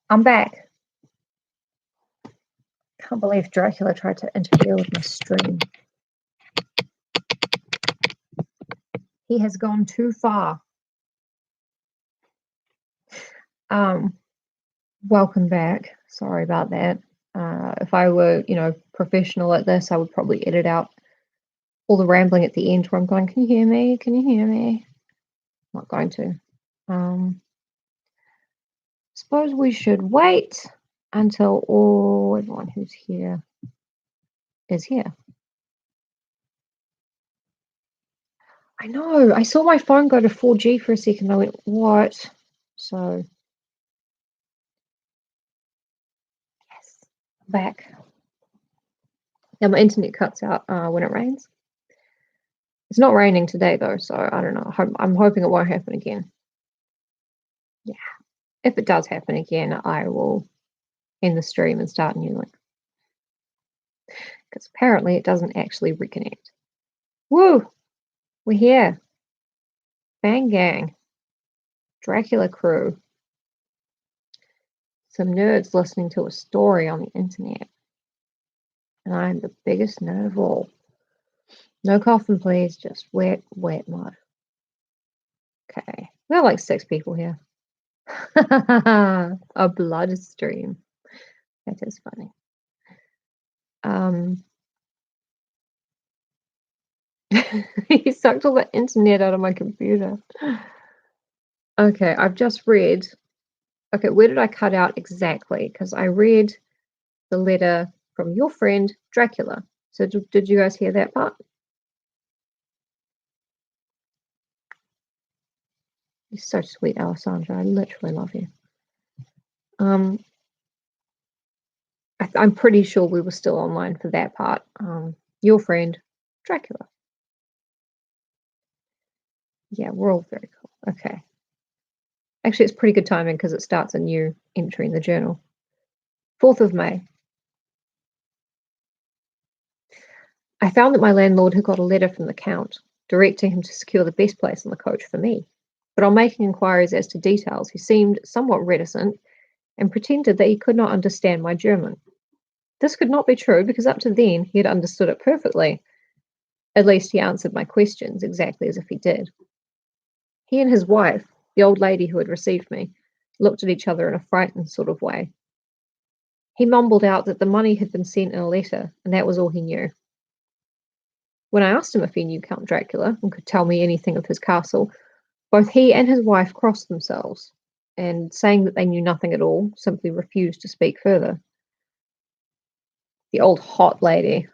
I'm back. Can't believe Dracula tried to interfere with my stream. He has gone too far. Welcome back. Sorry about that. If I were, professional at this, I would probably edit out all the rambling at the end where I'm going, can you hear me? Can you hear me? Not going to. Suppose we should wait until everyone who's here is here. I know. I saw my phone go to 4G for a second. I went, what? So, yes, I'm back. Now my internet cuts out when it rains. It's not raining today though, so I don't know. I'm hoping it won't happen again. Yeah. If it does happen again, I will end the stream and start a new one. Because apparently it doesn't actually reconnect. Woo! We're here. Bang gang. Dracula crew. Some nerds listening to a story on the internet. And I'm the biggest nerd of all. No coughing, please. Just wet mud. Okay. We have like 6 people here. A blood stream. That is funny. He sucked all the internet out of my computer. Okay, I've just read. Okay, where did I cut out exactly? Because I read the letter from your friend Dracula. So did you guys hear that part? You're so sweet, Alessandra. I literally love you. I'm pretty sure we were still online for that part. Your friend Dracula. Yeah, we're all very cool. Okay. Actually, it's pretty good timing because it starts a new entry in the journal. 4th of May. I found that my landlord had got a letter from the Count, directing him to secure the best place on the coach for me. But on making inquiries as to details, he seemed somewhat reticent and pretended that he could not understand my German. This could not be true because up to then he had understood it perfectly. At least he answered my questions exactly as if he did. He and his wife, the old lady who had received me, looked at each other in a frightened sort of way. He mumbled out that the money had been sent in a letter, and that was all he knew. When I asked him if he knew Count Dracula and could tell me anything of his castle, both he and his wife crossed themselves, and saying that they knew nothing at all, simply refused to speak further. The old hot lady,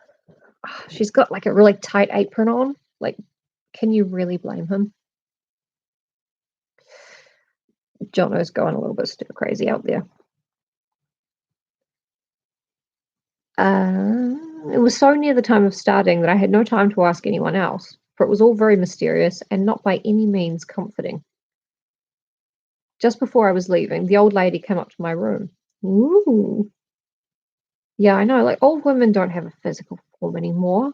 she's got like a really tight apron on. Like, can you really blame him? Jono's going a little bit stir crazy out there. It was so near the time of starting that I had no time to ask anyone else, for it was all very mysterious and not by any means comforting. Just before I was leaving, the old lady came up to my room. Ooh. Yeah, I know, like old women don't have a physical form anymore.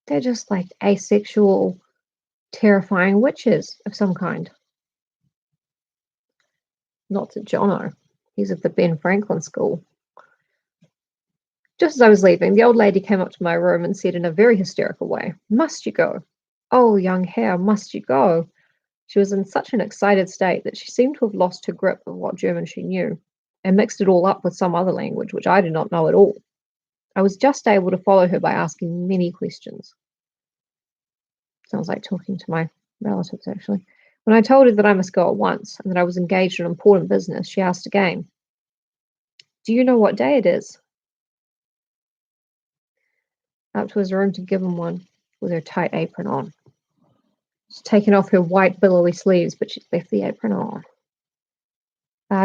They're just like asexual, terrifying witches of some kind. Not to Jono. He's at the Ben Franklin School. Just as I was leaving, the old lady came up to my room and said in a very hysterical way, "Must you go? Oh, young Herr, must you go?" She was in such an excited state that she seemed to have lost her grip of what German she knew, and mixed it all up with some other language which I did not know at all. I was just able to follow her by asking many questions. Sounds like talking to my relatives, actually. When I told her that I must go at once, and that I was engaged in important business, she asked again, "Do you know what day it is?" Up to his room to give him one, with her tight apron on. She's taken off her white billowy sleeves, but she's left the apron on.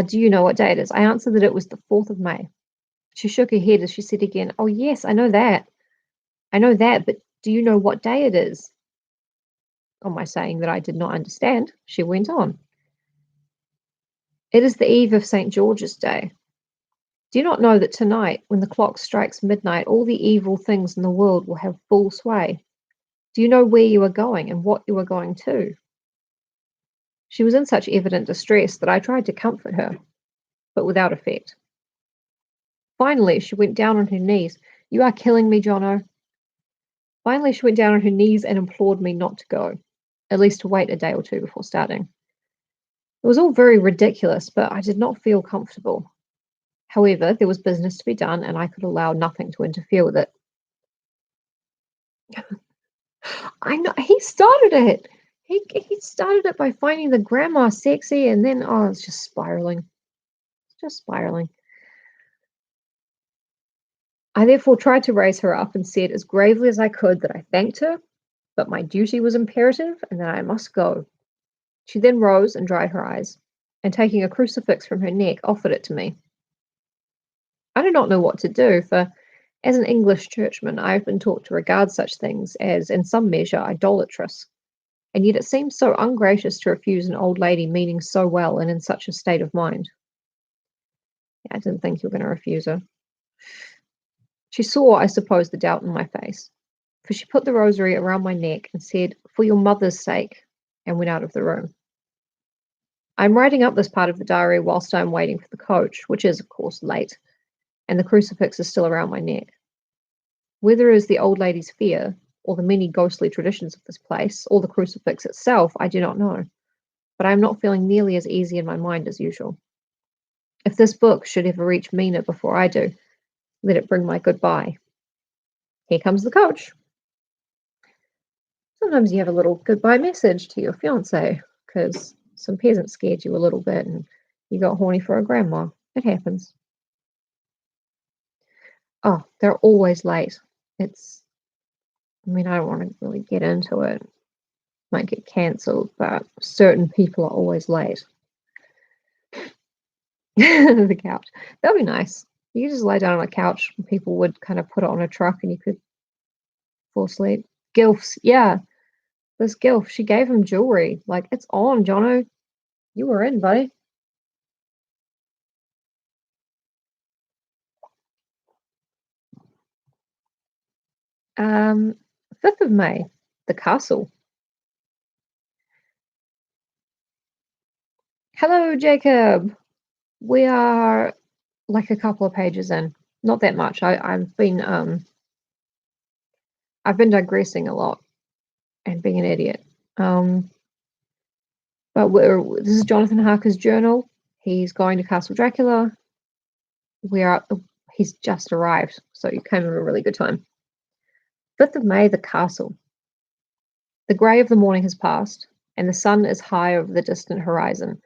Do you know what day it is? I answered that it was the 4th of May. She shook her head as she said again, "Oh, yes, I know that. I know that, but do you know what day it is?" On my saying that I did not understand, she went on. "It is the eve of St. George's Day. Do you not know that tonight, when the clock strikes midnight, all the evil things in the world will have full sway? Do you know where you are going and what you are going to?" She was in such evident distress that I tried to comfort her. but without effect. Finally, she went down on her knees. You are killing me, Jono. Finally, she went down on her knees and implored me not to go, at least to wait a day or two before starting. It was all very ridiculous, but I did not feel comfortable. However, there was business to be done, and I could allow nothing to interfere with it. I know he started it. He started it by finding the grandma sexy, and then it's just spiraling. It's just spiraling. I therefore tried to raise her up and said as gravely as I could that I thanked her, but my duty was imperative and that I must go. She then rose and dried her eyes, and taking a crucifix from her neck, offered it to me. I do not know what to do, for as an English churchman, I have been taught to regard such things as, in some measure, idolatrous, and yet it seems so ungracious to refuse an old lady meaning so well and in such a state of mind. Yeah, I didn't think you were going to refuse her. She saw, I suppose, the doubt in my face, for she put the rosary around my neck and said, "For your mother's sake," and went out of the room. I'm writing up this part of the diary whilst I'm waiting for the coach, which is, of course, late, and the crucifix is still around my neck. Whether it is the old lady's fear, or the many ghostly traditions of this place, or the crucifix itself, I do not know, but I am not feeling nearly as easy in my mind as usual. If this book should ever reach Mina before I do, let it bring my goodbye. Here comes the coach. Sometimes you have a little goodbye message to your fiance because some peasant scared you a little bit and you got horny for a grandma. It happens. Oh, they're always late. I don't want to really get into it. Might get cancelled, but certain people are always late. The couch. That'd be nice. You could just lay down on a couch and people would kind of put it on a truck and you could fall asleep. Gilfs, yeah. This Gilf, she gave him jewelry. Like, it's on, Jono. You were in, buddy. Um, 5th of May, the castle. Hello, Jacob. We are like a couple of pages in. Not that much. I've been digressing a lot and being an idiot. But this is Jonathan Harker's journal. He's going to Castle Dracula. He's just arrived, so you came at a really good time. 5th of May, the castle. The grey of the morning has passed, and the sun is high over the distant horizon,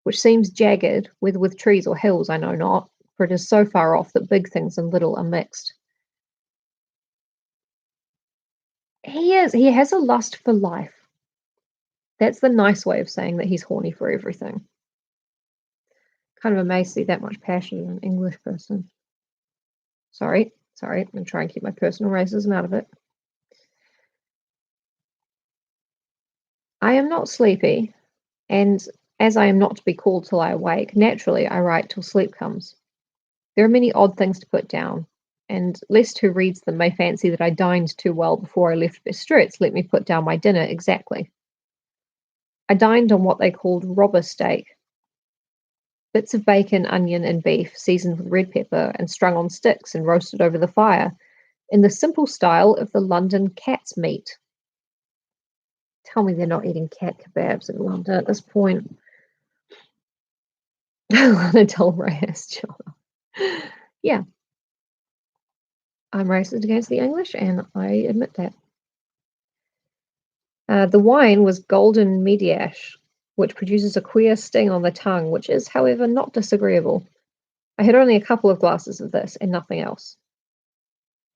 which seems jagged, whether with trees or hills I know not, for it is so far off that big things and little are mixed. He has a lust for life. That's the nice way of saying that he's horny for everything. Kind of amazed to see that much passion in an English person. Sorry, I'm going to try and keep my personal racism out of it. I am not sleepy, and as I am not to be called till I awake, naturally I write till sleep comes. There are many odd things to put down, and lest who reads them may fancy that I dined too well before I left Bistritz, let me put down my dinner exactly. I dined on what they called robber steak. Bits of bacon, onion, and beef seasoned with red pepper and strung on sticks and roasted over the fire, in the simple style of the London cat's meat. Tell me they're not eating cat kebabs in London at this point. Lana Del Reyes, John. Yeah. I'm racist against the English, and I admit that. The wine was golden mediash, which produces a queer sting on the tongue, which is, however, not disagreeable. I had only a couple of glasses of this and nothing else.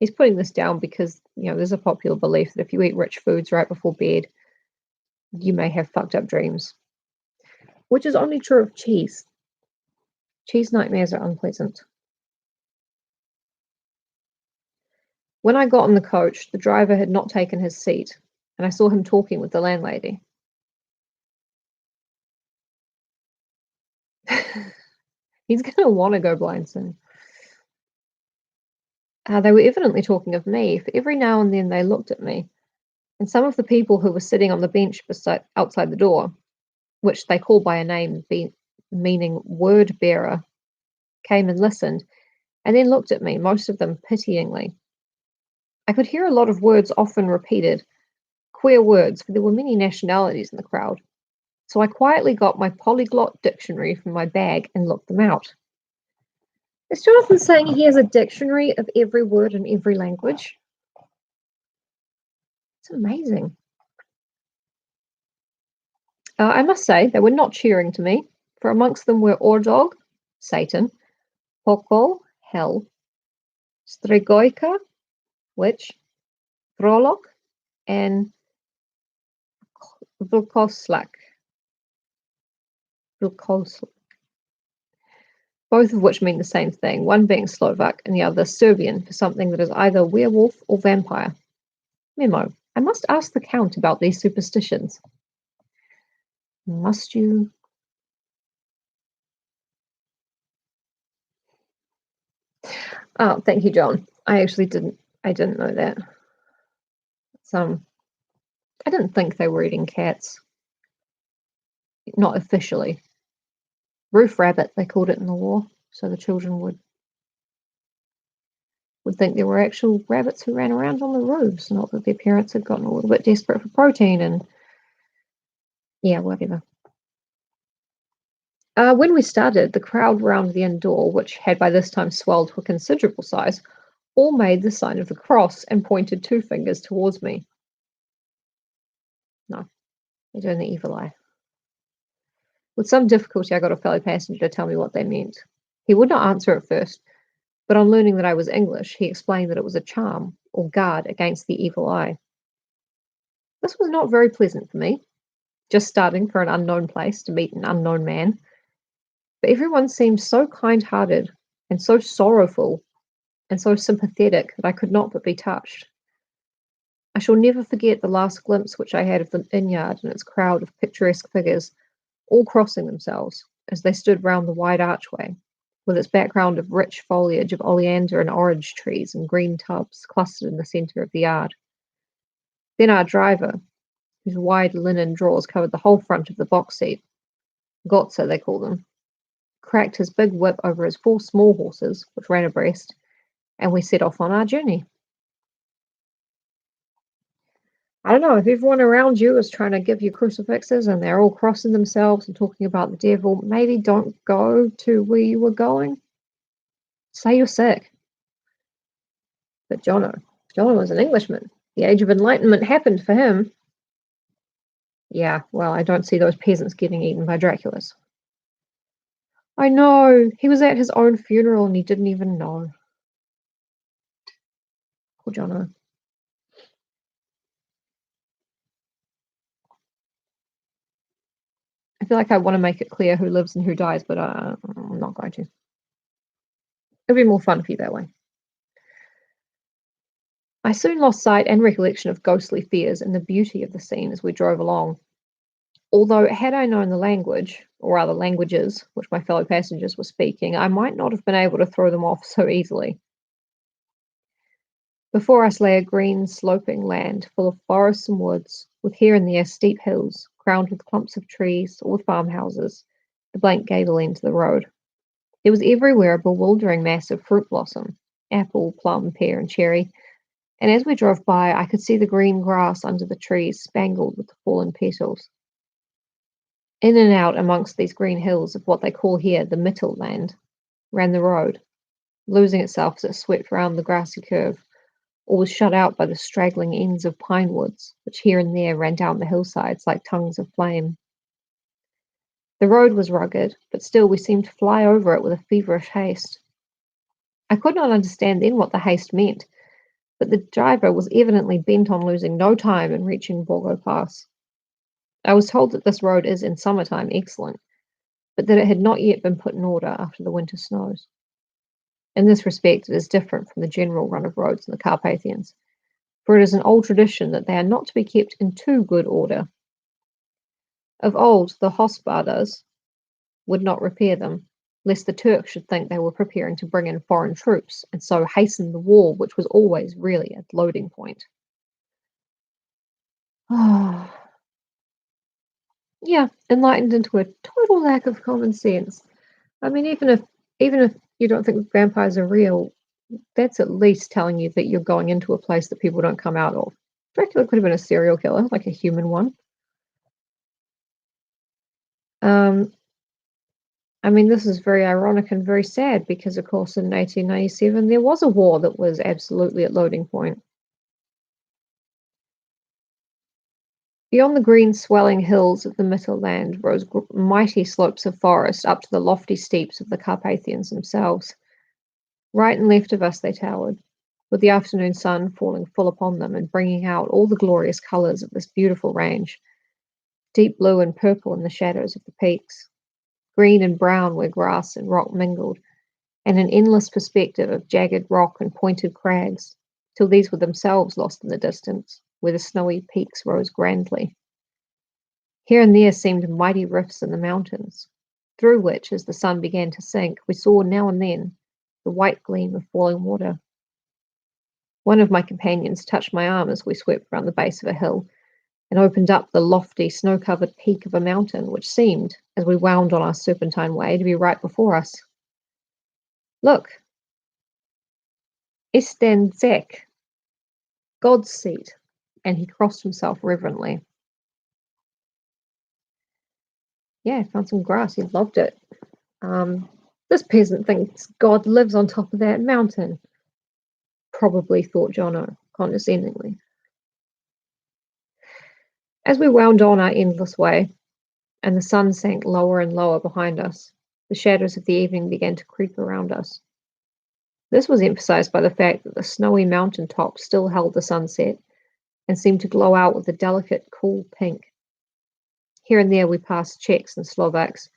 He's putting this down because, there's a popular belief that if you eat rich foods right before bed, you may have fucked up dreams. Which is only true of cheese. Cheese nightmares are unpleasant. When I got on the coach, the driver had not taken his seat, and I saw him talking with the landlady. He's going to want to go blind soon. They were evidently talking of me, for every now and then they looked at me, and some of the people who were sitting on the bench outside the door, which they call by a name meaning word bearer, came and listened, and then looked at me, most of them pityingly. I could hear a lot of words often repeated, queer words, for there were many nationalities in the crowd. So I quietly got my polyglot dictionary from my bag and looked them out. Is Jonathan saying he has a dictionary of every word in every language? It's amazing. I must say, they were not cheering to me, for amongst them were Ordog, Satan, Pokol, hell, Stregoika, witch, Vrolok, and Vlkoslak, both of which mean the same thing, one being Slovak and the other Serbian for something that is either werewolf or vampire. Memo. I must ask the Count about these superstitions. Must you? Oh, thank you, John. I didn't know that. I didn't think they were eating cats. Not officially. Roof rabbit, they called it in the war, so the children would think there were actual rabbits who ran around on the roofs, not that their parents had gotten a little bit desperate for protein and yeah, whatever. When we started, the crowd round the inn door, which had by this time swelled to a considerable size, all made the sign of the cross and pointed two fingers towards me. No, they're doing the evil eye. With some difficulty, I got a fellow passenger to tell me what they meant. He would not answer at first, but on learning that I was English, he explained that it was a charm or guard against the evil eye. This was not very pleasant for me, just starting for an unknown place to meet an unknown man. But everyone seemed so kind-hearted and so sorrowful and so sympathetic that I could not but be touched. I shall never forget the last glimpse which I had of the inn-yard and its crowd of picturesque figures, all crossing themselves as they stood round the wide archway, with its background of rich foliage of oleander and orange trees and green tubs clustered in the centre of the yard. Then our driver, whose wide linen drawers covered the whole front of the box seat, Gotza they call them, cracked his big whip over his 4 small horses, which ran abreast, and we set off on our journey. I don't know, if everyone around you is trying to give you crucifixes and they're all crossing themselves and talking about the devil, maybe don't go to where you were going. Say you're sick. But Jono was an Englishman. The Age of Enlightenment happened for him. Yeah, well, I don't see those peasants getting eaten by Draculas. I know, he was at his own funeral and he didn't even know. Poor Jono. I feel like I want to make it clear who lives and who dies, but I'm not going to. It'd be more fun for you that way. I soon lost sight and recollection of ghostly fears and the beauty of the scene as we drove along. Although, had I known the language, or rather languages, which my fellow passengers were speaking, I might not have been able to throw them off so easily. Before us lay a green, sloping land full of forests and woods, with here and there steep hills, crowned with clumps of trees or with farmhouses, the blank gable end to the road. There was everywhere a bewildering mass of fruit blossom, apple, plum, pear, and cherry, and as we drove by, I could see the green grass under the trees spangled with the fallen petals. In and out amongst these green hills of what they call here the Mittelland ran the road, losing itself as it swept round the grassy curve, or was shut out by the straggling ends of pine woods, which here and there ran down the hillsides like tongues of flame. The road was rugged, but still we seemed to fly over it with a feverish haste. I could not understand then what the haste meant, but the driver was evidently bent on losing no time in reaching Borgo Pass. I was told that this road is in summertime excellent, but that it had not yet been put in order after the winter snows. In this respect, it is different from the general run of roads in the Carpathians, for it is an old tradition that they are not to be kept in too good order. Of old, the Hospadas would not repair them, lest the Turks should think they were preparing to bring in foreign troops, and so hasten the war, which was always really a loading point. Yeah, enlightened into a total lack of common sense. I mean, even if You don't think vampires are real? That's at least telling you that you're going into a place that people don't come out of. Dracula could have been a serial killer, like a human one. Um, I mean, this is very ironic and very sad because, of course, in 1897 there was a war that was absolutely at loading point. Beyond the green, swelling hills of the Mittelland rose mighty slopes of forest up to the lofty steeps of the Carpathians themselves. Right and left of us they towered, with the afternoon sun falling full upon them and bringing out all the glorious colours of this beautiful range, deep blue and purple in the shadows of the peaks, green and brown where grass and rock mingled, and an endless perspective of jagged rock and pointed crags, till these were themselves lost in the distance, where the snowy peaks rose grandly. Here and there seemed mighty rifts in the mountains, through which, as the sun began to sink, we saw now and then the white gleam of falling water. One of my companions touched my arm as we swept round the base of a hill and opened up the lofty, snow-covered peak of a mountain, which seemed, as we wound on our serpentine way, to be right before us. Look, Istenzek, God's seat, and he crossed himself reverently. Yeah, found some grass. He loved it. This peasant thinks God lives on top of that mountain, probably thought Jono, condescendingly. As we wound on our endless way, and the sun sank lower and lower behind us, the shadows of the evening began to creep around us. This was emphasized by the fact that the snowy mountain top still held the sunset and seemed to glow out with a delicate, cool pink. Here and there we passed Czechs and Slovaks,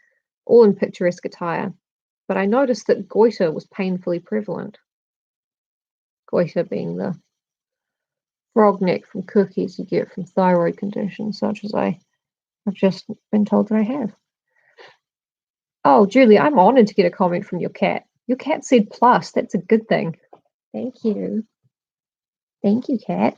all in picturesque attire, but I noticed that goiter was painfully prevalent. Goiter being the frog neck from cookies you get from thyroid conditions, such as I have just been told that I have. Oh, Julie, I'm honoured to get a comment from your cat. Your cat said plus. That's a good thing. Thank you. Thank you, cat.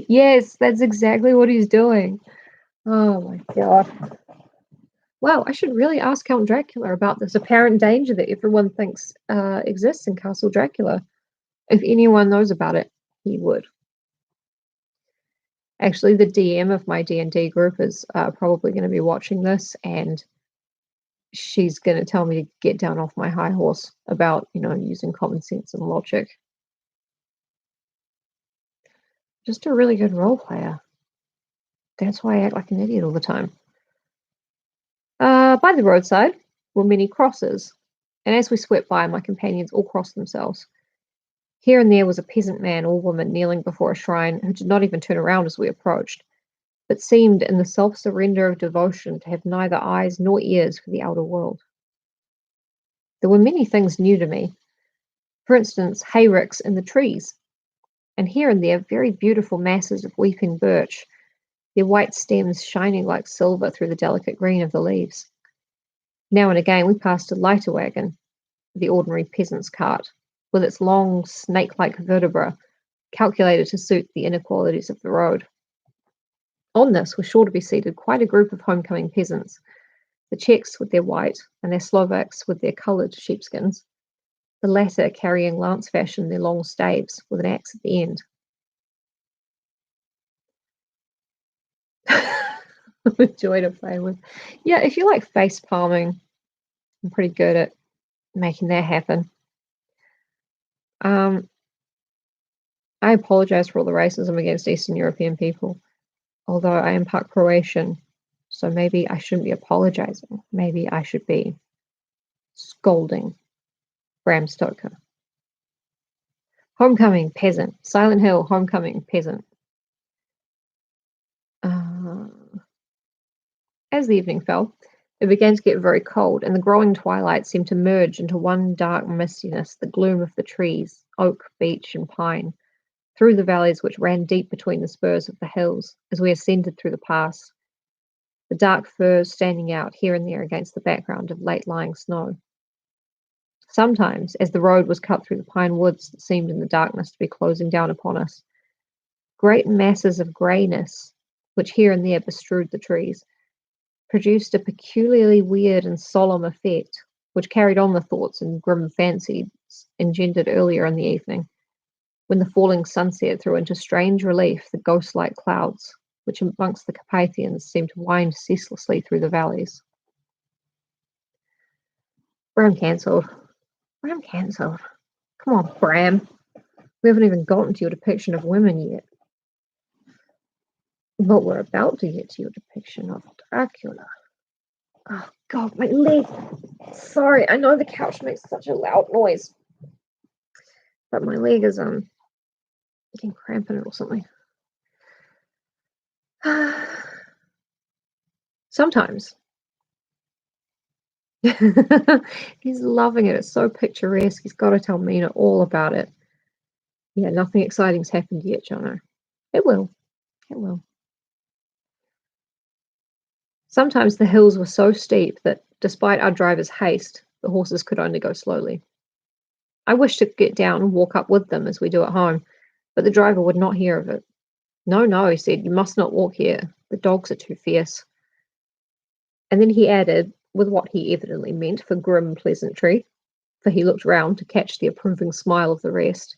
Yes, that's exactly what he's doing. Oh my god. Wow, I should really ask Count Dracula about this apparent danger that everyone thinks exists in Castle Dracula. If anyone knows about it, he would. Actually, the DM of my D&D group is probably going to be watching this, and she's going to tell me to get down off my high horse about, using common sense and logic. Just a really good role player. That's why I act like an idiot all the time. By the roadside were many crosses, and as we swept by, my companions all crossed themselves. Here and there was a peasant man or woman kneeling before a shrine who did not even turn around as we approached, but seemed in the self-surrender of devotion to have neither eyes nor ears for the outer world. There were many things new to me. For instance, hayricks in the trees, and here and there very beautiful masses of weeping birch, their white stems shining like silver through the delicate green of the leaves. Now and again we passed a lighter wagon, the ordinary peasant's cart, with its long, snake-like vertebra, calculated to suit the inequalities of the road. On this was sure to be seated quite a group of homecoming peasants, the Czechs with their white, and their Slovaks with their coloured sheepskins, the latter carrying lance fashion their long staves with an axe at the end. A joy to play with. Yeah, if you like face palming, I'm pretty good at making that happen. I apologize for all the racism against Eastern European people, although I am part Croatian, so maybe I shouldn't be apologizing. Maybe I should be scolding Bram Stoker. Homecoming peasant. Silent Hill, homecoming peasant. As the evening fell, it began to get very cold, and the growing twilight seemed to merge into one dark mistiness, the gloom of the trees, oak, beech, and pine, through the valleys which ran deep between the spurs of the hills as we ascended through the pass, the dark firs standing out here and there against the background of late-lying snow. Sometimes, as the road was cut through the pine woods that seemed in the darkness to be closing down upon us, Great masses of greyness, which here and there bestrewed the trees, produced a peculiarly weird and solemn effect, which carried on the thoughts and grim fancies engendered earlier in the evening, when the falling sunset threw into strange relief the ghost-like clouds, which amongst the Carpathians seemed to wind ceaselessly through the valleys. Bram cancelled. Bram cancelled. Come on, Bram. We haven't even gotten to your depiction of women yet. But we're about to get to your depiction of Dracula. Oh, God, my leg. Sorry, I know the couch makes such a loud noise. But my leg is, getting cramp in it or something. Sometimes. He's loving it. It's so picturesque. He's got to tell Mina all about it. Yeah, nothing exciting's happened yet, Jono. It will. It will. Sometimes the hills were so steep that, despite our driver's haste, the horses could only go slowly. I wished to get down and walk up with them as we do at home, but the driver would not hear of it. No, no, he said, you must not walk here. The dogs are too fierce. And then he added, with what he evidently meant for grim pleasantry, for he looked round to catch the approving smile of the rest,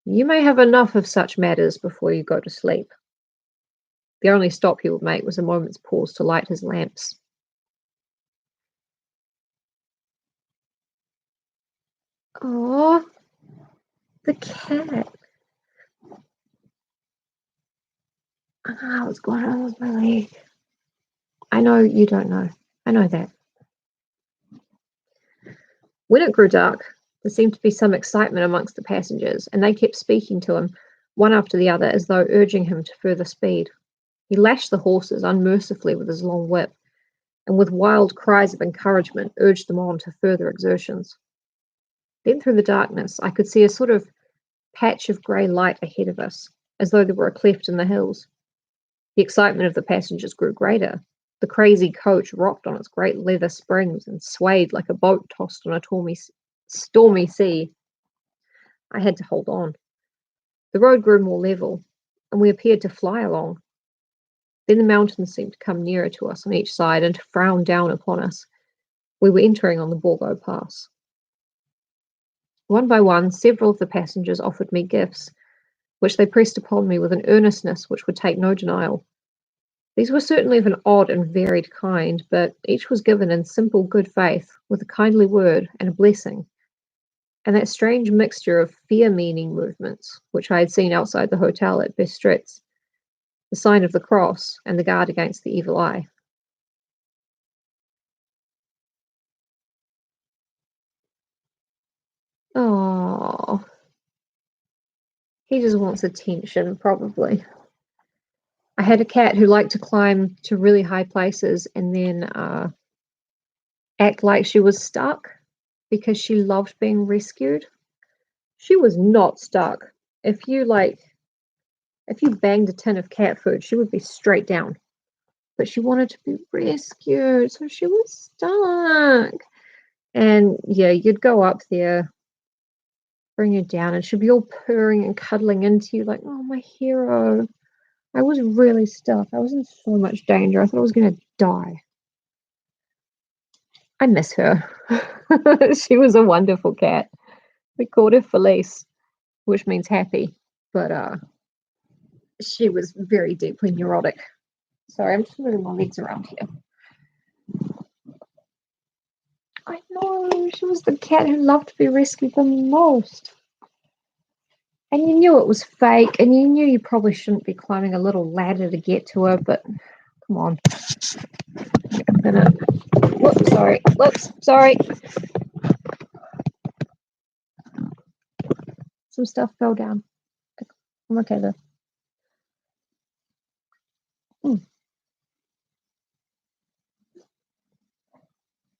you may have enough of such matters before you go to sleep. The only stop he would make was a moment's pause to light his lamps. Oh, the cat. Ah, what's going on with my leg? I know you don't know. I know that. When it grew dark, there seemed to be some excitement amongst the passengers, and they kept speaking to him, one after the other, as though urging him to further speed. He lashed the horses unmercifully with his long whip, and with wild cries of encouragement urged them on to further exertions. Then through the darkness I could see a sort of patch of grey light ahead of us, as though there were a cleft in the hills. The excitement of the passengers grew greater. The crazy coach rocked on its great leather springs and swayed like a boat tossed on a stormy sea. I had to hold on. The road grew more level, and we appeared to fly along. Then the mountains seemed to come nearer to us on each side and to frown down upon us. We were entering on the Borgo Pass. One by one, several of the passengers offered me gifts, which they pressed upon me with an earnestness which would take no denial. These were certainly of an odd and varied kind, but each was given in simple good faith, with a kindly word and a blessing, and that strange mixture of fear-meaning movements which I had seen outside the hotel at Bistritz, the sign of the cross and the guard against the evil eye. Oh, he just wants attention, probably. I had a cat who liked to climb to really high places and then act like she was stuck because she loved being rescued. She was not stuck. If you banged a tin of cat food, she would be straight down. But she wanted to be rescued, so she was stuck. And yeah, you'd go up there, bring her down, and she'd be all purring and cuddling into you like, oh, my hero. I was really stuck. I was in so much danger. I thought I was going to die. I miss her. She was a wonderful cat. We called her Felice, which means happy, but she was very deeply neurotic. Sorry, I'm just moving my legs around here. I know, she was the cat who loved to be rescued the most. And you knew it was fake, and you knew you probably shouldn't be climbing a little ladder to get to her, but come on. I'm gonna... Whoops, sorry. Some stuff fell down. I'm okay though.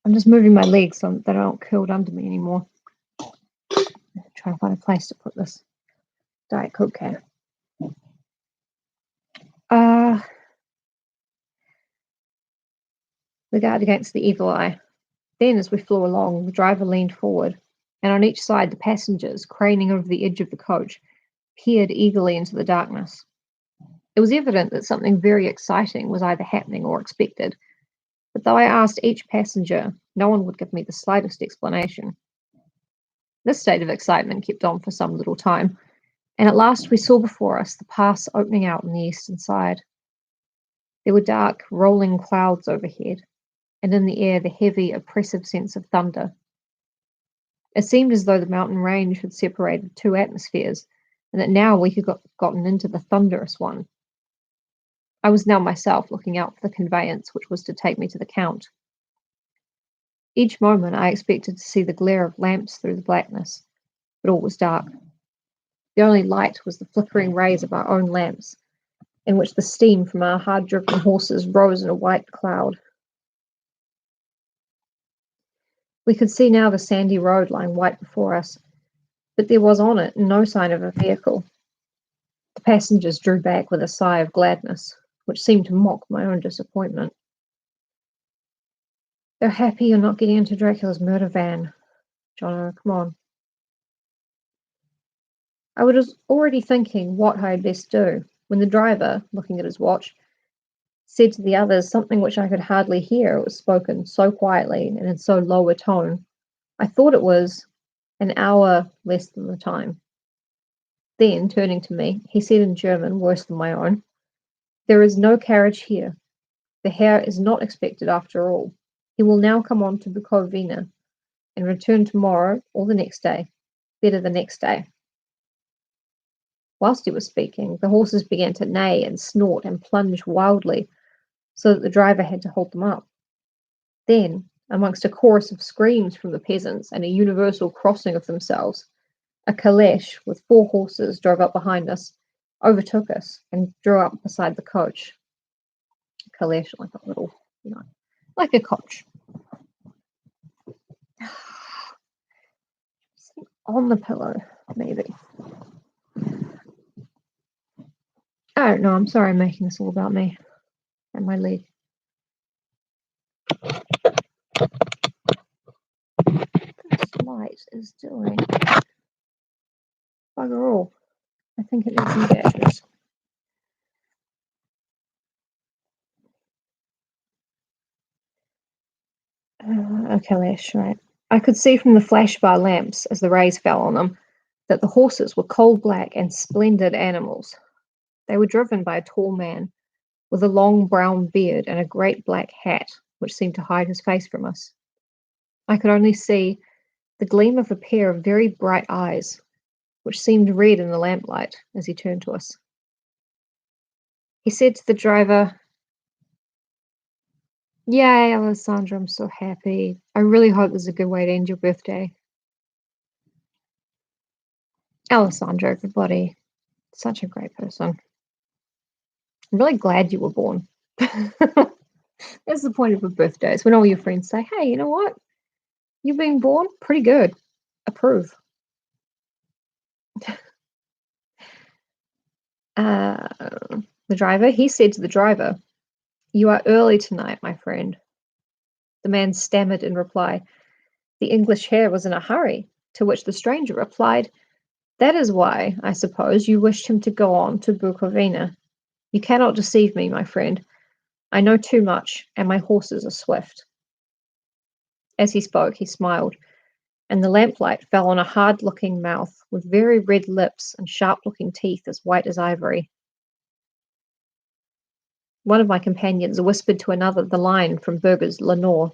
I'm just moving my legs so that I don't curl under me anymore. Trying to find a place to put this Diet Coke can. The guard against the evil eye. Then, as we flew along, the driver leaned forward, and on each side the passengers, craning over the edge of the coach, peered eagerly into the darkness. It was evident that something very exciting was either happening or expected, but though I asked each passenger, no one would give me the slightest explanation. This state of excitement kept on for some little time, and at last we saw before us the pass opening out on the eastern side. There were dark, rolling clouds overhead, and in the air the heavy, oppressive sense of thunder. It seemed as though the mountain range had separated two atmospheres, and that now we had gotten into the thunderous one. I was now myself looking out for the conveyance which was to take me to the Count. Each moment I expected to see the glare of lamps through the blackness, but all was dark. The only light was the flickering rays of our own lamps, in which the steam from our hard-driven horses rose in a white cloud. We could see now the sandy road lying white before us, but there was on it no sign of a vehicle. The passengers drew back with a sigh of gladness, which seemed to mock my own disappointment. They're happy you're not getting into Dracula's murder van. Jono, come on. I was already thinking what I had best do, when the driver, looking at his watch, said to the others something which I could hardly hear. It was spoken so quietly and in so low a tone. I thought it was an hour less than the time. Then, turning to me, he said in German, worse than my own, "There is no carriage here. The Herr is not expected after all. He will now come on to Bukovina and return tomorrow or the next day. Better the next day." Whilst he was speaking, the horses began to neigh and snort and plunge wildly, so that the driver had to hold them up. Then, amongst a chorus of screams from the peasants and a universal crossing of themselves, a caleche with 4 horses drove up behind us, overtook us, and drew up beside the coach. A caleche, like a little, like a coach. On the pillow, maybe. I don't know. I'm sorry I'm making this all about me and my leg. This light is doing bugger all. I think it needs some batteries. Okay, Lash, right. I could see from the flash of our lamps, as the rays fell on them, that the horses were coal black and splendid animals. They were driven by a tall man with a long brown beard and a great black hat, which seemed to hide his face from us. I could only see the gleam of a pair of very bright eyes, which seemed red in the lamplight, as he turned to us. He said to the driver, "Yay, Alessandra, I'm so happy. I really hope this is a good way to end your birthday." Alessandra, everybody, such a great person. I'm really glad you were born. That's the point of a birthday. It's when all your friends say, "Hey, you know what? You've been born? Pretty good. Approve." The driver, he said to the driver, "You are early tonight, my friend." The man stammered in reply, "The English Herr was in a hurry," to which the stranger replied, "That is why, I suppose, you wished him to go on to Bukovina. You cannot deceive me, my friend. I know too much, and my horses are swift." As he spoke, he smiled, and the lamplight fell on a hard-looking mouth with very red lips and sharp-looking teeth as white as ivory. One of my companions whispered to another the line from Burger's Lenore,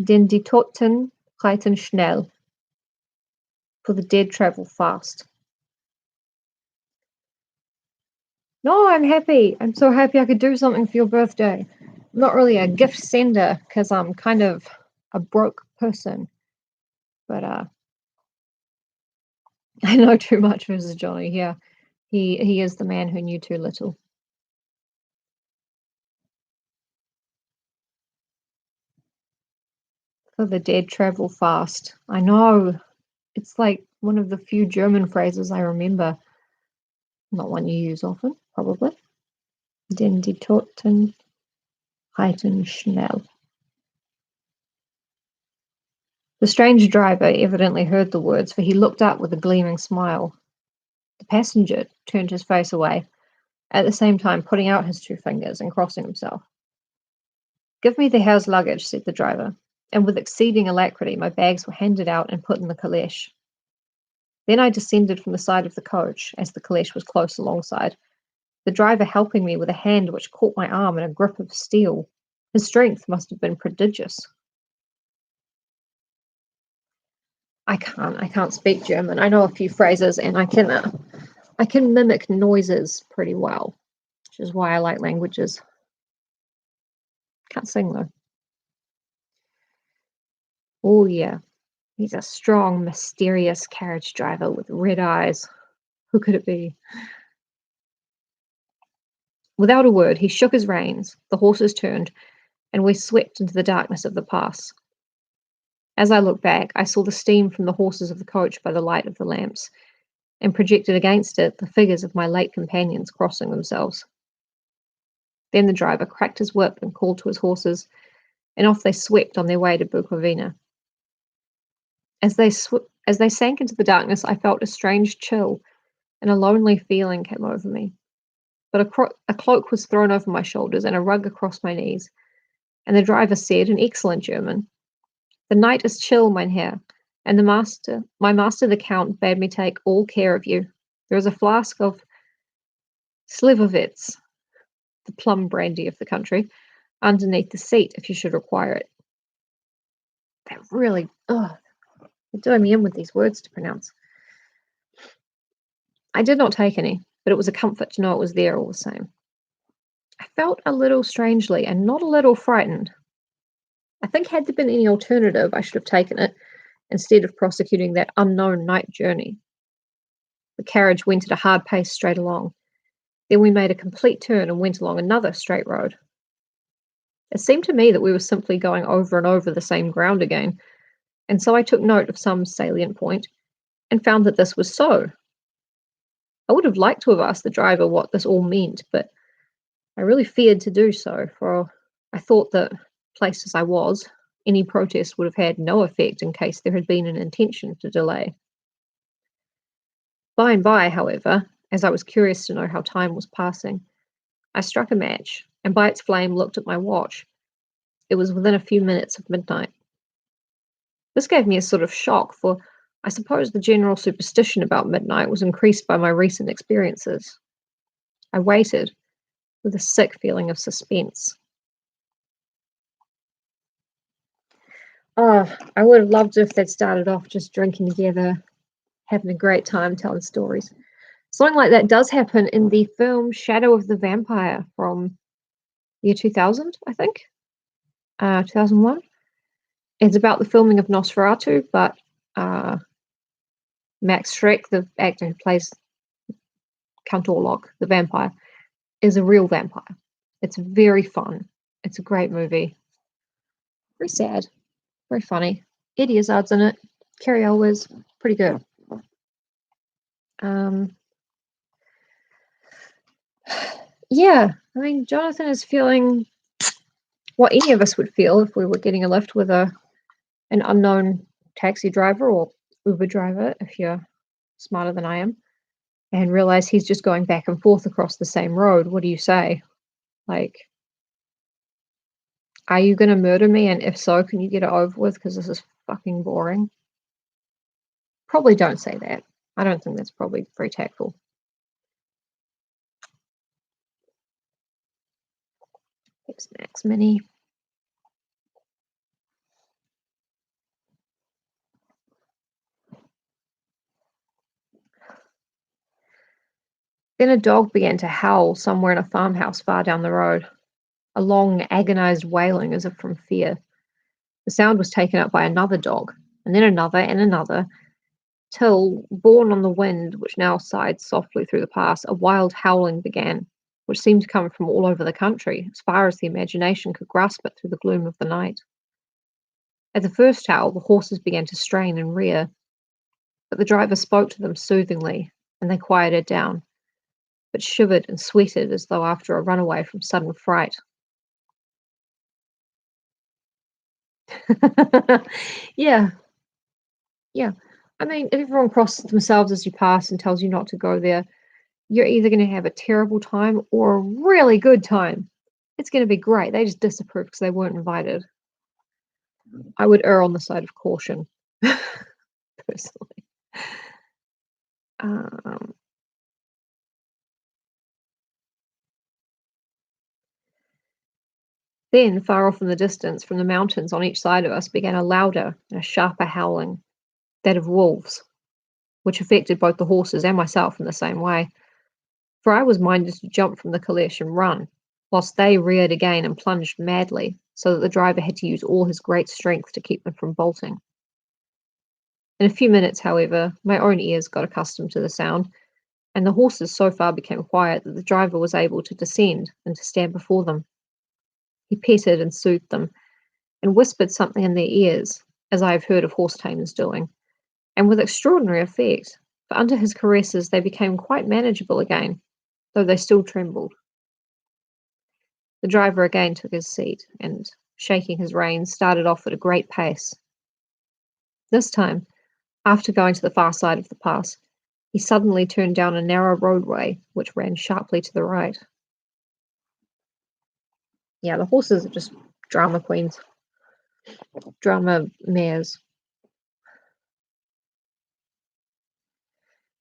"Den die Toten reiten schnell," for the dead travel fast. No, I'm happy. I'm so happy I could do something for your birthday. I'm not really a gift sender because I'm kind of a broke person, but I know too much, Mrs. Johnny. Yeah, he is the man who knew too little. For the dead travel fast. I know. It's like one of the few German phrases I remember. Not one you use often, probably. Denn die Toten reiten schnell. The strange driver evidently heard the words, for he looked up with a gleaming smile. The passenger turned his face away, at the same time putting out his two fingers and crossing himself. "Give me the house luggage," said the driver, and with exceeding alacrity my bags were handed out and put in the caleche. Then I descended from the side of the coach, as the caleche was close alongside, the driver helping me with a hand which caught my arm in a grip of steel. His strength must have been prodigious. I can't speak German. I know a few phrases, and I can mimic noises pretty well, which is why I like languages. Can't sing though. Oh yeah, he's a strong, mysterious carriage driver with red eyes. Who could it be? Without a word, he shook his reins, the horses turned, and we swept into the darkness of the pass. As I looked back, I saw the steam from the horses of the coach by the light of the lamps, and projected against it the figures of my late companions crossing themselves. Then the driver cracked his whip and called to his horses, and off they swept on their way to Bukovina. As they sank into the darkness, I felt a strange chill, and a lonely feeling came over me. But a cloak was thrown over my shoulders and a rug across my knees, and the driver said in excellent German, "The night is chill, mein Herr, and my master the Count bade me take all care of you. There is a flask of Slivovitz, the plum brandy of the country, underneath the seat if you should require it." That really, they're doing me in with these words to pronounce. I did not take any, but it was a comfort to know it was there all the same. I felt a little strangely and not a little frightened. I think had there been any alternative, I should have taken it instead of prosecuting that unknown night journey. The carriage went at a hard pace straight along. Then we made a complete turn and went along another straight road. It seemed to me that we were simply going over and over the same ground again, and so I took note of some salient point and found that this was so. I would have liked to have asked the driver what this all meant, but I really feared to do so, for I thought that, placed as I was, any protest would have had no effect in case there had been an intention to delay. By and by, however, as I was curious to know how time was passing, I struck a match, and by its flame looked at my watch. It was within a few minutes of midnight. This gave me a sort of shock, for I suppose the general superstition about midnight was increased by my recent experiences. I waited, with a sick feeling of suspense. Oh, I would have loved if they'd started off just drinking together, having a great time telling stories. Something like that does happen in the film Shadow of the Vampire from year 2000, I think. 2001. It's about the filming of Nosferatu, but Max Schreck, the actor who plays Count Orlok, the vampire, is a real vampire. It's very fun. It's a great movie. Very sad. Very funny. Eddie Izzard's in it. Carrie Elwes, pretty good. Yeah, I mean, Jonathan is feeling what any of us would feel if we were getting a lift with an unknown taxi driver or Uber driver, if you're smarter than I am, and realize he's just going back and forth across the same road. What do you say? Like, are you going to murder me? And if so, can you get it over with? Because this is fucking boring. Probably don't say that. I don't think that's probably very tactful. Pepsi Max Mini. Then a dog began to howl somewhere in a farmhouse far down the road. A long, agonized wailing as if from fear. The sound was taken up by another dog, and then another, till, borne on the wind, which now sighed softly through the pass, a wild howling began, which seemed to come from all over the country, as far as the imagination could grasp it through the gloom of the night. At the first howl, the horses began to strain and rear, but the driver spoke to them soothingly, and they quieted down, but shivered and sweated as though after a runaway from sudden fright. Yeah. I mean, if everyone crosses themselves as you pass and tells you not to go there, you're either going to have a terrible time or a really good time. It's going to be great. They just disapprove because they weren't invited. I would err on the side of caution, personally. Um, then, far off in the distance, from the mountains on each side of us, began a louder and a sharper howling, that of wolves, which affected both the horses and myself in the same way, for I was minded to jump from the caleche and run, whilst they reared again and plunged madly, so that the driver had to use all his great strength to keep them from bolting. In a few minutes, however, my own ears got accustomed to the sound, and the horses so far became quiet that the driver was able to descend and to stand before them. He petted and soothed them, and whispered something in their ears, as I have heard of horse tamers doing, and with extraordinary effect, for under his caresses they became quite manageable again, though they still trembled. The driver again took his seat, and, shaking his reins, started off at a great pace. This time, after going to the far side of the pass, he suddenly turned down a narrow roadway which ran sharply to the right. Yeah, the horses are just drama queens, drama mares.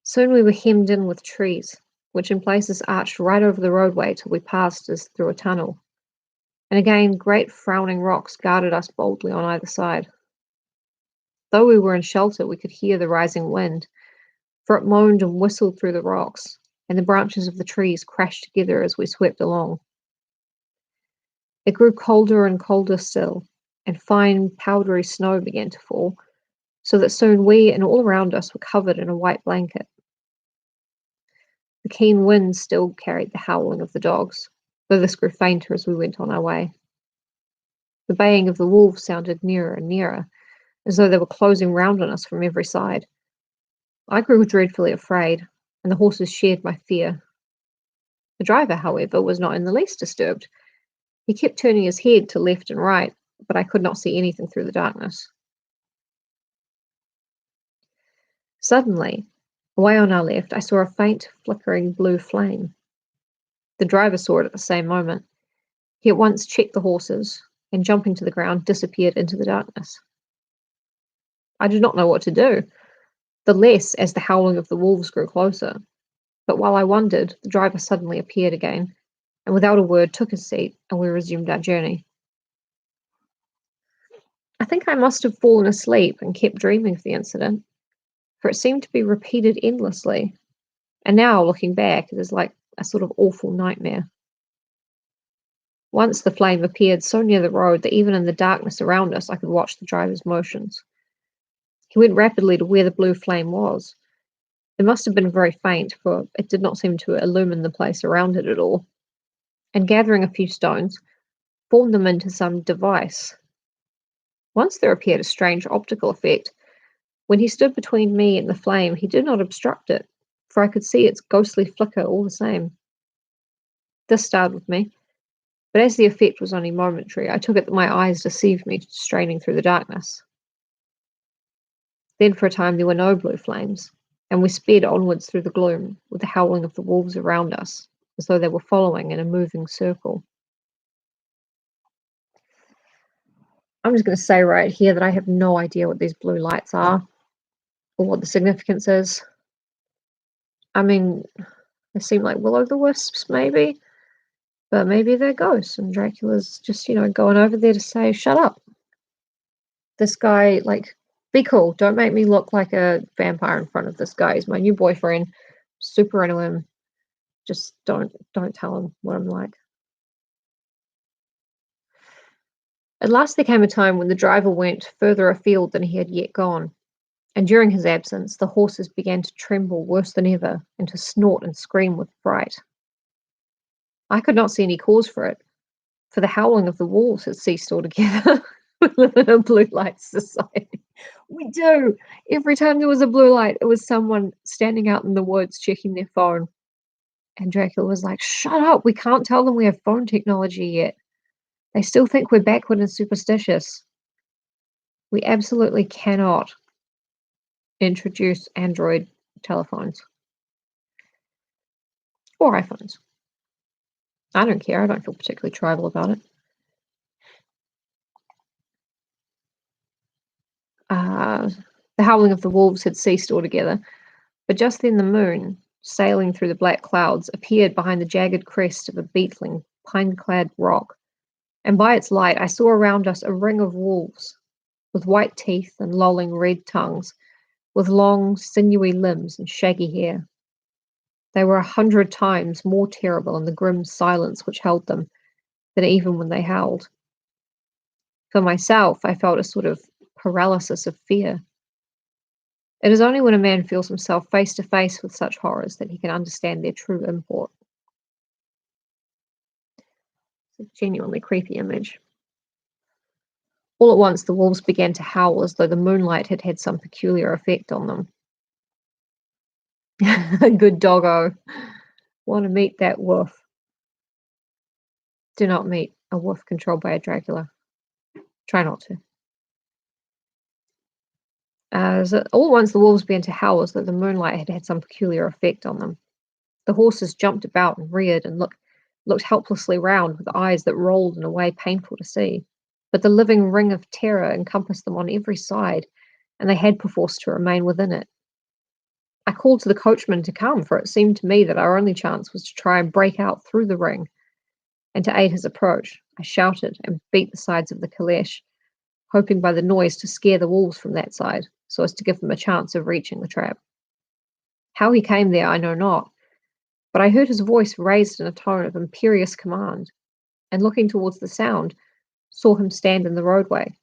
Soon we were hemmed in with trees, which in places arched right over the roadway till we passed as through a tunnel, and again great frowning rocks guarded us boldly on either side. Though we were in shelter, we could hear the rising wind, for it moaned and whistled through the rocks, and the branches of the trees crashed together as we swept along. It grew colder and colder still, and fine powdery snow began to fall, so that soon we and all around us were covered in a white blanket. The keen wind still carried the howling of the dogs, though this grew fainter as we went on our way. The baying of the wolves sounded nearer and nearer, as though they were closing round on us from every side. I grew dreadfully afraid, and the horses shared my fear. The driver, however, was not in the least disturbed. He kept turning his head to left and right, but I could not see anything through the darkness. Suddenly, away on our left, I saw a faint, flickering blue flame. The driver saw it at the same moment. He at once checked the horses, and jumping to the ground, disappeared into the darkness. I did not know what to do, the less as the howling of the wolves grew closer. But while I wondered, the driver suddenly appeared again, and without a word took his seat, and we resumed our journey. I think I must have fallen asleep and kept dreaming of the incident, for it seemed to be repeated endlessly, and now, looking back, it is like a sort of awful nightmare. Once the flame appeared so near the road that even in the darkness around us I could watch the driver's motions. He went rapidly to where the blue flame was. It must have been very faint, for it did not seem to illumine the place around it at all, and gathering a few stones, formed them into some device. Once there appeared a strange optical effect. When he stood between me and the flame, he did not obstruct it, for I could see its ghostly flicker all the same. This startled me, but as the effect was only momentary, I took it that my eyes deceived me, straining through the darkness. Then for a time there were no blue flames, and we sped onwards through the gloom, with the howling of the wolves around us, as though they were following in a moving circle. I'm just going to say right here that I have no idea what these blue lights are, or what the significance is. I mean, they seem like will-o'-the-wisps, maybe, but maybe they're ghosts, and Dracula's just, going over there to say, shut up. This guy, like, be cool. Don't make me look like a vampire in front of this guy. He's my new boyfriend. Super into him. Just don't tell him what I'm like. At last there came a time when the driver went further afield than he had yet gone, and during his absence the horses began to tremble worse than ever, and to snort and scream with fright. I could not see any cause for it, for the howling of the wolves had ceased altogether. We live in a blue light society. We do. Every time there was a blue light, it was someone standing out in the woods checking their phone. And Dracula was like, shut up, we can't tell them we have phone technology yet. They still think we're backward and superstitious. We absolutely cannot. introduce Android telephones or iPhones. I don't care. I don't feel particularly tribal about it. The howling of the wolves had ceased altogether, but just then the moon, sailing through the black clouds, appeared behind the jagged crest of a beetling, pine-clad rock, and by its light I saw around us a ring of wolves, with white teeth and lolling red tongues, with long, sinewy limbs and shaggy hair. They were 100 times more terrible in the grim silence which held them than even when they howled. For myself, I felt a sort of paralysis of fear. It is only when a man feels himself face to face with such horrors that he can understand their true import. It's a genuinely creepy image. All at once, the wolves began to howl as though the moonlight had had some peculiar effect on them. Good doggo. Want to meet that wolf. Do not meet a wolf controlled by a Dracula. Try not to. All at once, the wolves began to howl as though the moonlight had had some peculiar effect on them. The horses jumped about and reared and looked helplessly round with eyes that rolled in a way painful to see. But the living ring of terror encompassed them on every side, and they had perforce to remain within it. I called to the coachman to come, for it seemed to me that our only chance was to try and break out through the ring. And to aid his approach, I shouted and beat the sides of the caleche, hoping by the noise to scare the wolves from that side, so as to give them a chance of reaching the trap. How he came there, I know not, but I heard his voice raised in a tone of imperious command, and looking towards the sound, saw him stand in the roadway.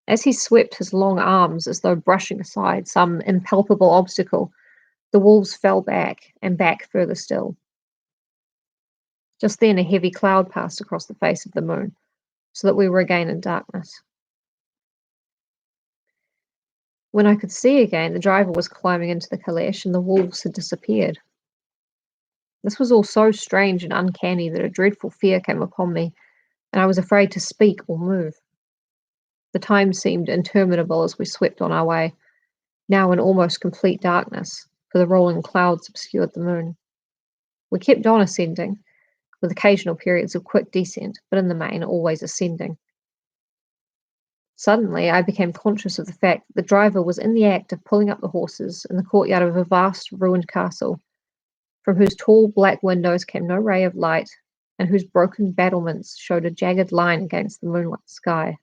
As he swept his long arms as though brushing aside some impalpable obstacle, the wolves fell back, and back further still. Just then a heavy cloud passed across the face of the moon, so that we were again in darkness. When I could see again, the driver was climbing into the caleche, and the wolves had disappeared. This was all so strange and uncanny that a dreadful fear came upon me, and I was afraid to speak or move. The time seemed interminable as we swept on our way, now in almost complete darkness, for the rolling clouds obscured the moon. We kept on ascending, with occasional periods of quick descent, but in the main always ascending. Suddenly, I became conscious of the fact that the driver was in the act of pulling up the horses in the courtyard of a vast ruined castle, from whose tall black windows came no ray of light, and whose broken battlements showed a jagged line against the moonlit sky.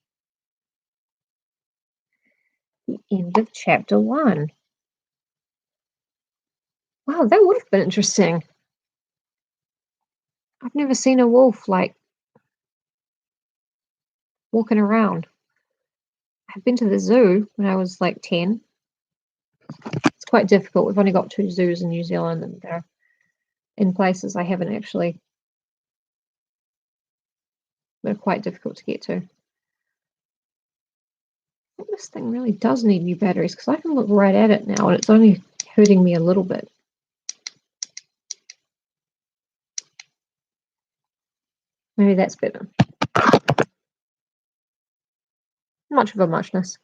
The end of chapter 1. Wow, that would have been interesting. I've never seen a wolf, walking around. I've been to the zoo when I was 10. It's quite difficult. We've only got 2 zoos in New Zealand, and they're in places I haven't actually. They're quite difficult to get to. I think this thing really does need new batteries, because I can look right at it now and it's only hurting me a little bit. Maybe that's better. Much of a muchness.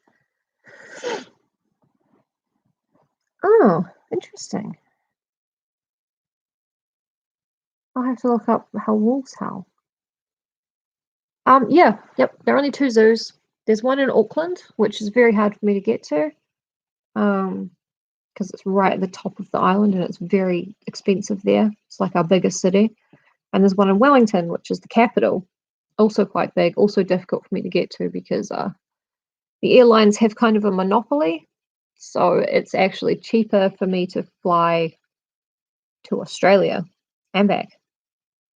Oh, interesting. I'll have to look up how wolves howl. Yep. There are only 2 zoos. There's one in Auckland, which is very hard for me to get to, because it's right at the top of the island and it's very expensive there. It's like our biggest city. And there's one in Wellington, which is the capital, also quite big, also difficult for me to get to because the airlines have kind of a monopoly. So it's actually cheaper for me to fly to Australia and back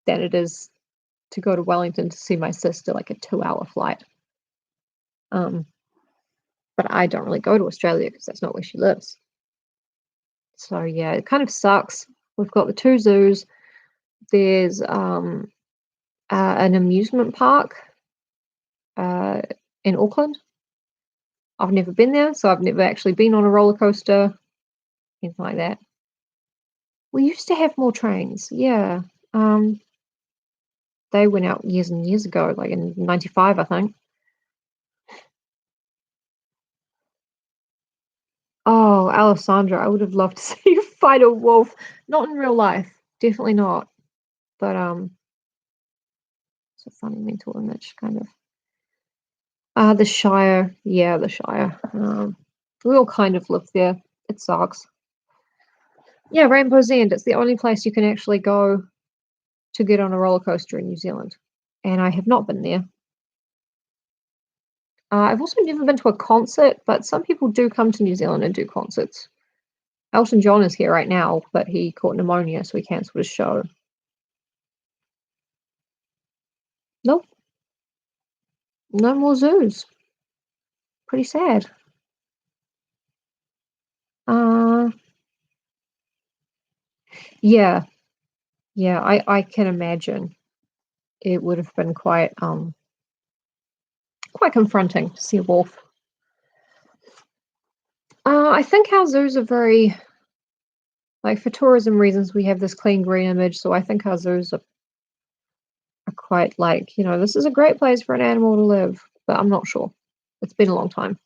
than it is to go to Wellington to see my sister, like a 2-hour flight. But I don't really go to Australia because that's not where she lives. So yeah, it kind of sucks. We've got the 2 zoos. There's an amusement park in Auckland. I've never been there, so I've never actually been on a roller coaster, anything like that. We used to have more trains, yeah. They went out years and years ago, like in 95, I think. Alessandra, I would have loved to see you fight a wolf. Not in real life, definitely not. But it's a funny mental image, kind of. The Shire, yeah, the Shire. We all kind of live there. It sucks. Yeah, Rainbow's End. It's the only place you can actually go to get on a roller coaster in New Zealand, and I have not been there. I've also never been to a concert, but some people do come to New Zealand and do concerts. Elton John is here right now, but he caught pneumonia, so he cancelled his show. Nope, no more zoos. Pretty sad. Uh, yeah, yeah, I can imagine it would have been quite confronting to see a wolf. I think our zoos are very, like, for tourism reasons, we have this clean green image, so I think our zoos are quite like, this is a great place for an animal to live, but I'm not sure. It's been a long time.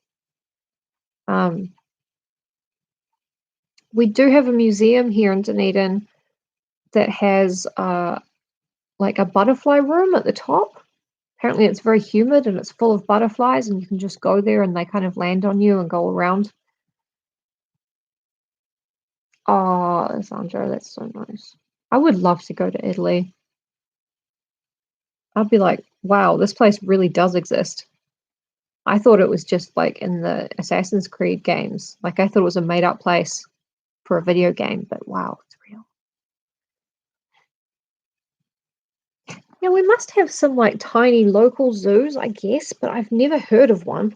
We do have a museum here in Dunedin that has like a butterfly room at the top. Apparently, it's very humid and it's full of butterflies, and you can just go there and they kind of land on you and go around. Oh, Sandra, that's so nice. I would love to go to Italy. I'd be like, wow, this place really does exist. I thought it was just like in the Assassin's Creed games. Like, I thought it was a made up place for a video game, but wow, it's real. Yeah, we must have some like tiny local zoos, I guess, but I've never heard of one.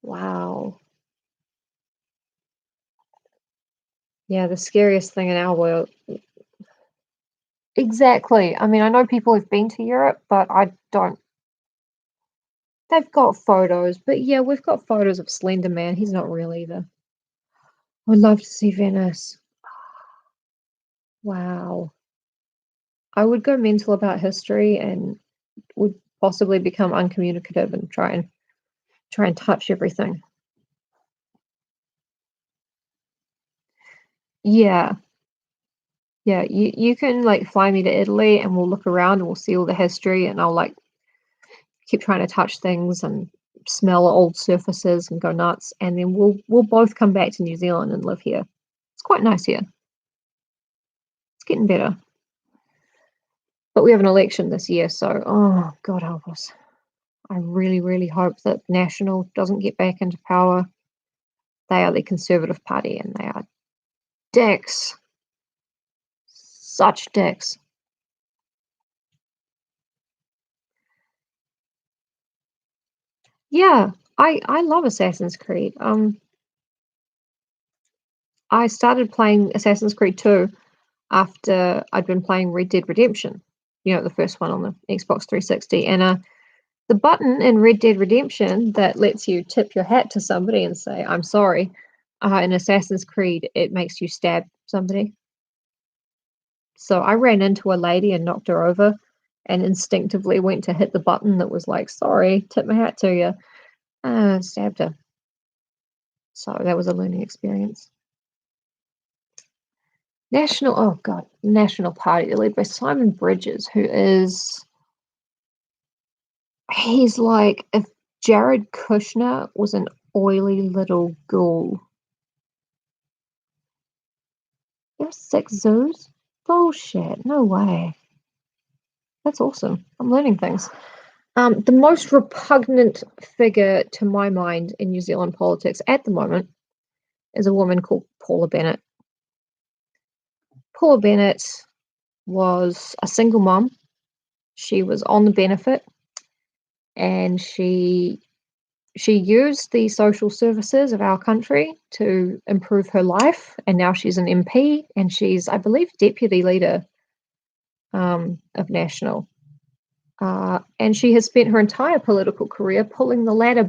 Wow. Yeah, the scariest thing in our world. Exactly. I mean, I know people have been to Europe, but I don't. They've got photos, but yeah, we've got photos of Slender Man. He's not real either. I'd love to see Venice. Wow. I would go mental about history and would possibly become uncommunicative and try and touch everything. Yeah. Yeah, you can like fly me to Italy and we'll look around and we'll see all the history and I'll like keep trying to touch things and smell old surfaces and go nuts and then we'll both come back to New Zealand and live here. It's quite nice here. It's getting better. But we have an election this year, so oh God help us. I really, really hope that National doesn't get back into power. They are the Conservative Party and they are dicks. Such dicks. Yeah, I love Assassin's Creed. I started playing Assassin's Creed 2 after I'd been playing Red Dead Redemption, the first one on the Xbox 360. And the button in Red Dead Redemption that lets you tip your hat to somebody and say, I'm sorry, in Assassin's Creed, it makes you stab somebody. So I ran into a lady and knocked her over and instinctively went to hit the button that was like, sorry, tip my hat to you. Stabbed her. So that was a learning experience. National Party, led by Simon Bridges, he's like if Jared Kushner was an oily little ghoul. There's 6 zoos? Bullshit, no way. That's awesome. I'm learning things. The most repugnant figure to my mind in New Zealand politics at the moment is a woman called Paula Bennett. Paula Bennett was a single mum. She was on the benefit and she used the social services of our country to improve her life, and now she's an MP and she's, I believe, deputy leader of National. And she has spent her entire political career pulling the ladder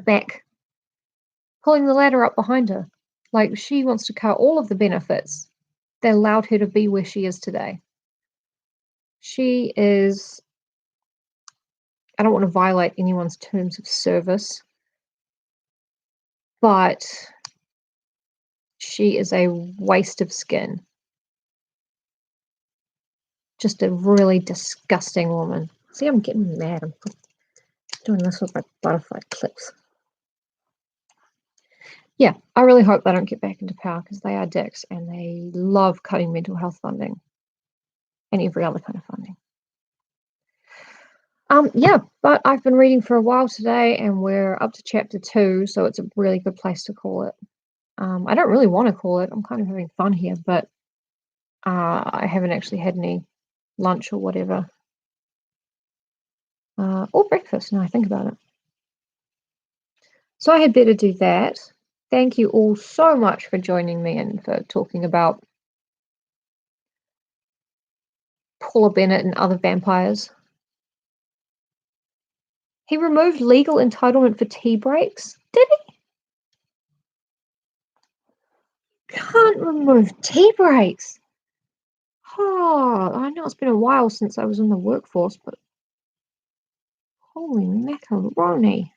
up behind her. Like, she wants to cut all of the benefits that allowed her to be where she is today. She is I don't want to violate anyone's terms of service, but she is a waste of skin. Just a really disgusting woman. See, I'm getting mad. I'm doing this with my butterfly clips. Yeah, I really hope they don't get back into power because they are dicks and they love cutting mental health funding and every other kind of funding. Yeah, but I've been reading for a while today and we're up to chapter 2, so it's a really good place to call it. I don't really want to call it. I'm kind of having fun here, but I haven't actually had any lunch or whatever. Or breakfast, now I think about it. So I had better do that. Thank you all so much for joining me and for talking about Paula Bennett and other vampires. He removed legal entitlement for tea breaks? Did he? Can't remove tea breaks. Oh, I know it's been a while since I was in the workforce, but holy macaroni.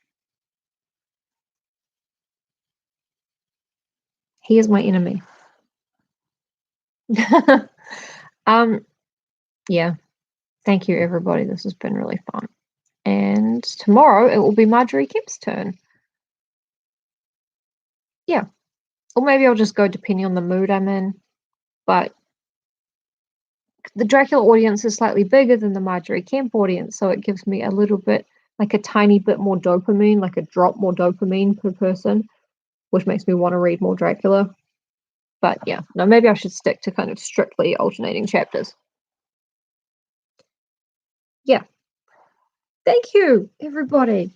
He is my enemy. Yeah. Thank you, everybody. This has been really fun. And tomorrow it will be Marjorie Kemp's turn. Yeah. Or maybe I'll just go depending on the mood I'm in. But the Dracula audience is slightly bigger than the Marjorie Kemp audience, so it gives me a little bit, like a tiny bit more dopamine, like a drop more dopamine per person, which makes me want to read more Dracula. But yeah, no, maybe I should stick to kind of strictly alternating chapters. Yeah. Thank you, everybody.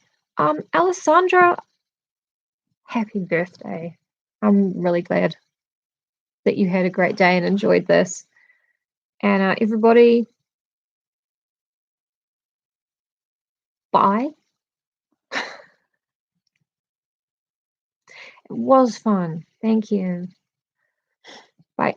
Alessandra, happy birthday. I'm really glad that you had a great day and enjoyed this. And everybody, bye. It was fun. Thank you. Bye.